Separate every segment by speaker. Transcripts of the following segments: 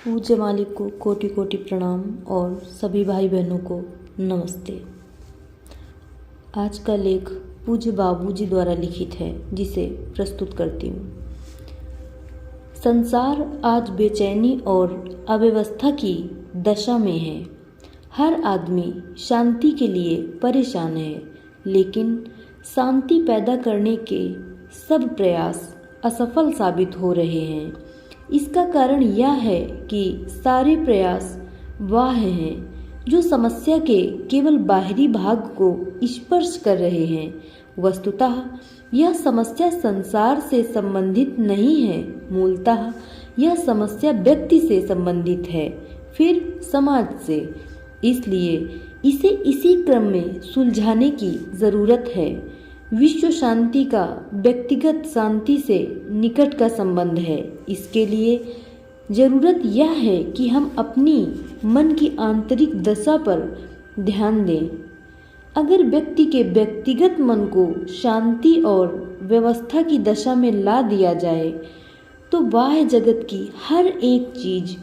Speaker 1: पूज्य मालिक को कोटि कोटि प्रणाम और सभी भाई बहनों को नमस्ते। आज का लेख पूज्य बाबूजी द्वारा लिखित है, जिसे प्रस्तुत करती हूँ। संसार आज बेचैनी और अव्यवस्था की दशा में है। हर आदमी शांति के लिए परेशान है, लेकिन शांति पैदा करने के सब प्रयास असफल साबित हो रहे हैं। इसका कारण यह है कि सारे प्रयास वह हैं जो समस्या के केवल बाहरी भाग को स्पर्श कर रहे हैं। वस्तुतः यह समस्या संसार से संबंधित नहीं है। मूलतः यह समस्या व्यक्ति से संबंधित है, फिर समाज से। इसलिए इसे इसी क्रम में सुलझाने की जरूरत है। विश्व शांति का व्यक्तिगत शांति से निकट का संबंध है। इसके लिए जरूरत यह है कि हम अपनी मन की आंतरिक दशा पर ध्यान दें। अगर व्यक्ति के व्यक्तिगत मन को शांति और व्यवस्था की दशा में ला दिया जाए तो बाह्य जगत की हर एक चीज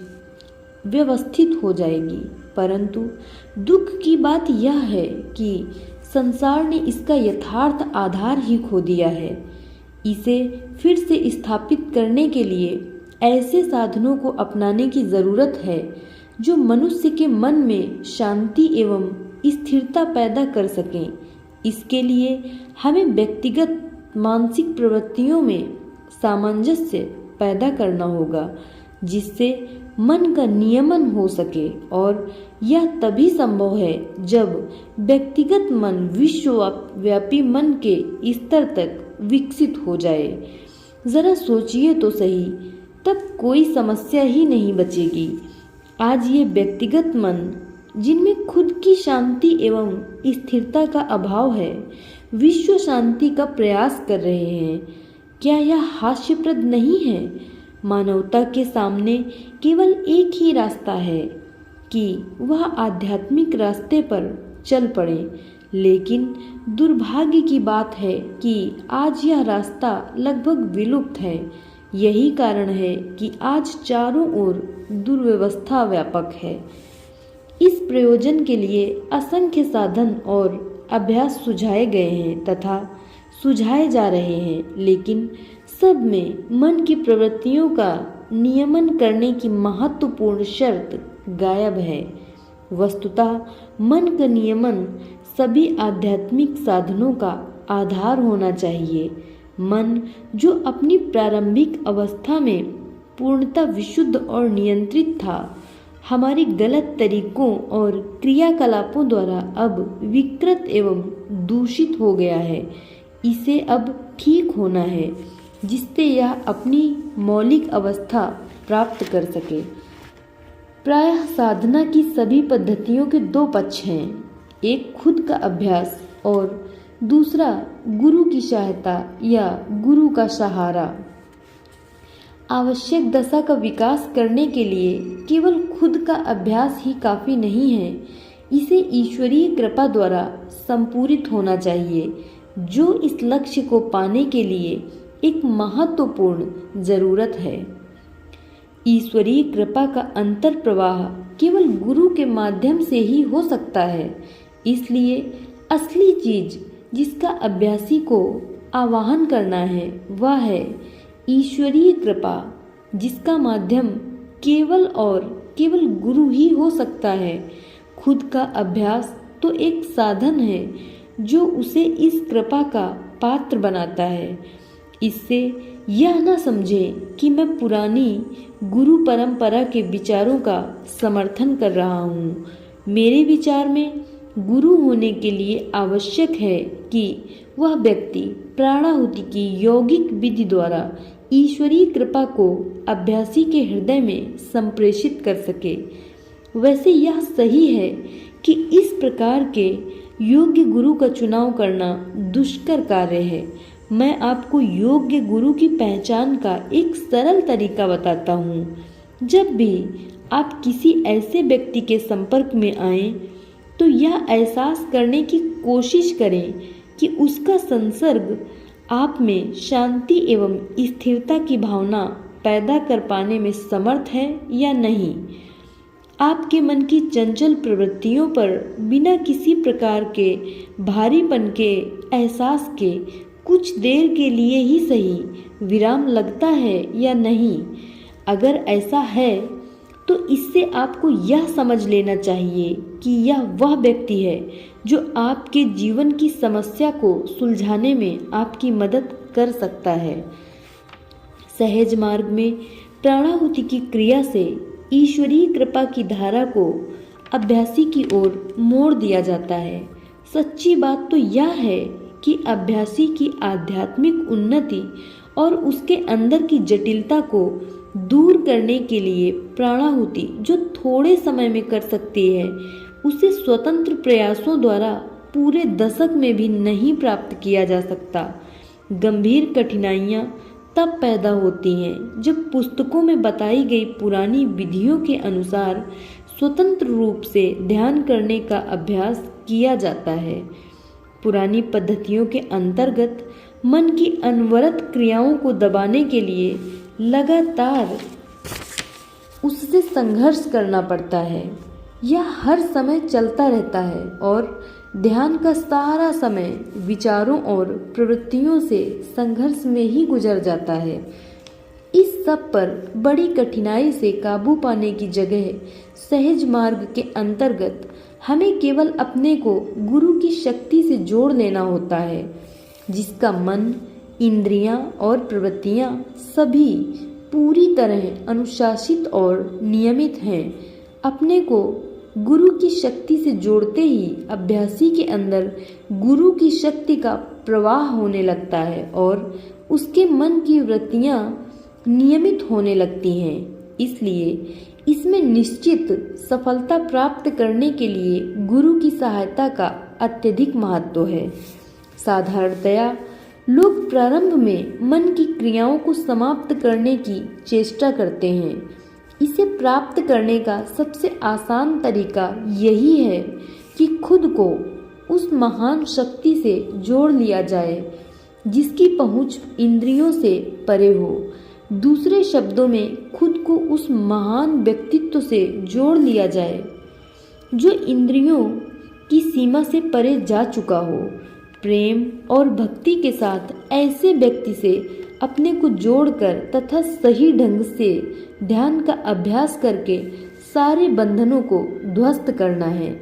Speaker 1: व्यवस्थित हो जाएगी। परंतु दुख की बात यह है कि संसार ने इसका यथार्थ आधार ही खो दिया है। इसे फिर से स्थापित करने के लिए ऐसे साधनों को अपनाने की जरूरत है जो मनुष्य के मन में शांति एवं स्थिरता पैदा कर सकें। इसके लिए हमें व्यक्तिगत मानसिक प्रवृत्तियों में सामंजस्य पैदा करना होगा, जिससे मन का नियमन हो सके, और यह तभी संभव है जब व्यक्तिगत मन विश्वव्यापी मन के स्तर तक विकसित हो जाए। जरा सोचिए तो सही, तब कोई समस्या ही नहीं बचेगी। आज ये व्यक्तिगत मन जिनमें खुद की शांति एवं स्थिरता का अभाव है, विश्व शांति का प्रयास कर रहे हैं। क्या यह हास्यप्रद नहीं है? मानवता के सामने केवल एक ही रास्ता है कि वह आध्यात्मिक रास्ते पर चल पड़े, लेकिन दुर्भाग्य की बात है कि आज यह रास्ता लगभग विलुप्त है। यही कारण है कि आज चारों ओर दुर्व्यवस्था व्यापक है। इस प्रयोजन के लिए असंख्य साधन और अभ्यास सुझाए गए हैं तथा सुझाए जा रहे हैं, लेकिन सब में मन की प्रवृत्तियों का नियमन करने की महत्वपूर्ण शर्त गायब है। वस्तुतः मन का नियमन सभी आध्यात्मिक साधनों का आधार होना चाहिए। मन जो अपनी प्रारंभिक अवस्था में पूर्णतः विशुद्ध और नियंत्रित था, हमारी गलत तरीकों और क्रियाकलापों द्वारा अब विकृत एवं दूषित हो गया है। इसे अब ठीक होना है, जिससे यह अपनी मौलिक अवस्था प्राप्त कर सके। प्रायः साधना की सभी पद्धतियों के दो पक्ष हैं, एक खुद का अभ्यास और दूसरा गुरु की सहायता या गुरु का सहारा। आवश्यक दशा का विकास करने के लिए केवल खुद का अभ्यास ही काफी नहीं है, इसे ईश्वरीय कृपा द्वारा संपूरित होना चाहिए, जो इस लक्ष्य को पाने के लिए एक महत्वपूर्ण जरूरत है। ईश्वरीय कृपा का अंतर प्रवाह केवल गुरु के माध्यम से ही हो सकता है। इसलिए असली चीज जिसका अभ्यासी को आवाहन करना है वह है ईश्वरीय कृपा, जिसका माध्यम केवल और केवल गुरु ही हो सकता है। खुद का अभ्यास तो एक साधन है जो उसे इस कृपा का पात्र बनाता है। इससे यह न समझें कि मैं पुरानी गुरु परंपरा के विचारों का समर्थन कर रहा हूँ। मेरे विचार में गुरु होने के लिए आवश्यक है कि वह व्यक्ति प्राणाहुति की यौगिक विधि द्वारा ईश्वरीय कृपा को अभ्यासी के हृदय में संप्रेषित कर सके। वैसे यह सही है कि इस प्रकार के योग्य गुरु का चुनाव करना दुष्कर कार्य है। मैं आपको योग्य गुरु की पहचान का एक सरल तरीका बताता हूँ। जब भी आप किसी ऐसे व्यक्ति के संपर्क में आएं, तो यह एहसास करने की कोशिश करें कि उसका संसर्ग आप में शांति एवं स्थिरता की भावना पैदा कर पाने में समर्थ है या नहीं। आपके मन की चंचल प्रवृत्तियों पर बिना किसी प्रकार के भारीपन के एहसास के कुछ देर के लिए ही सही विराम लगता है या नहीं। अगर ऐसा है तो इससे आपको यह समझ लेना चाहिए कि यह वह व्यक्ति है जो आपके जीवन की समस्या को सुलझाने में आपकी मदद कर सकता है। सहज मार्ग में प्राणाहुति की क्रिया से ईश्वरीय कृपा की धारा को अभ्यासी की ओर मोड़ दिया जाता है। सच्ची बात तो यह है कि अभ्यासी की आध्यात्मिक उन्नति और उसके अंदर की जटिलता को दूर करने के लिए प्राणाहुति जो थोड़े समय में कर सकती है, उसे स्वतंत्र प्रयासों द्वारा पूरे दशक में भी नहीं प्राप्त किया जा सकता। गंभीर कठिनाइयाँ तब पैदा होती हैं जब पुस्तकों में बताई गई पुरानी विधियों के अनुसार स्वतंत्र रूप से ध्यान करने का अभ्यास किया जाता है। पुरानी पद्धतियों के अंतर्गत मन की अनवरत क्रियाओं को दबाने के लिए लगातार उससे संघर्ष करना पड़ता है। यह हर समय चलता रहता है और ध्यान का सारा समय विचारों और प्रवृत्तियों से संघर्ष में ही गुजर जाता है। इस सब पर बड़ी कठिनाई से काबू पाने की जगह सहज मार्ग के अंतर्गत हमें केवल अपने को गुरु की शक्ति से जोड़ लेना होता है, जिसका मन, इंद्रियां और प्रवृत्तियां सभी पूरी तरह अनुशासित और नियमित हैं। अपने को गुरु की शक्ति से जोड़ते ही अभ्यासी के अंदर गुरु की शक्ति का प्रवाह होने लगता है और उसके मन की वृत्तियां नियमित होने लगती हैं। इसलिए इसमें निश्चित सफलता प्राप्त करने के लिए गुरु की सहायता का अत्यधिक महत्व है। साधारणतया लोग प्रारंभ में मन की क्रियाओं को समाप्त करने की चेष्टा करते हैं। इसे प्राप्त करने का सबसे आसान तरीका यही है कि खुद को उस महान शक्ति से जोड़ लिया जाए जिसकी पहुंच इंद्रियों से परे हो। दूसरे शब्दों में खुद को उस महान व्यक्तित्व से जोड़ लिया जाए जो इंद्रियों की सीमा से परे जा चुका हो। प्रेम और भक्ति के साथ ऐसे व्यक्ति से अपने को जोड़कर तथा सही ढंग से ध्यान का अभ्यास करके सारे बंधनों को ध्वस्त करना है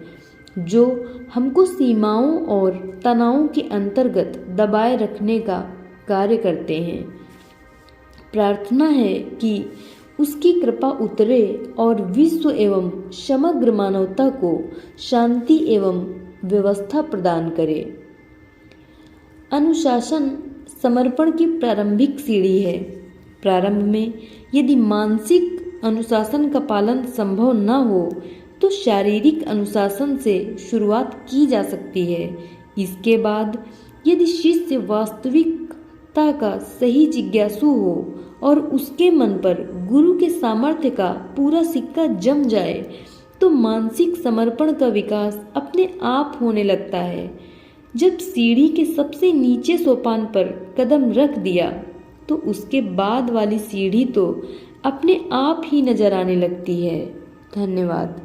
Speaker 1: जो हमको सीमाओं और तनावों के अंतर्गत दबाए रखने का कार्य करते हैं। प्रार्थना है कि उसकी कृपा उतरे और विश्व एवं समग्र मानवता को शांति एवं व्यवस्था प्रदान करे। अनुशासन समर्पण की प्रारंभिक सीढ़ी है। प्रारंभ में यदि मानसिक अनुशासन का पालन संभव न हो तो शारीरिक अनुशासन से शुरुआत की जा सकती है। इसके बाद यदि शिष्य वास्तविकता का सही जिज्ञासु हो और उसके मन पर गुरु के सामर्थ्य का पूरा सिक्का जम जाए तो मानसिक समर्पण का विकास अपने आप होने लगता है। जब सीढ़ी के सबसे नीचे सोपान पर कदम रख दिया तो उसके बाद वाली सीढ़ी तो अपने आप ही नजर आने लगती है। धन्यवाद।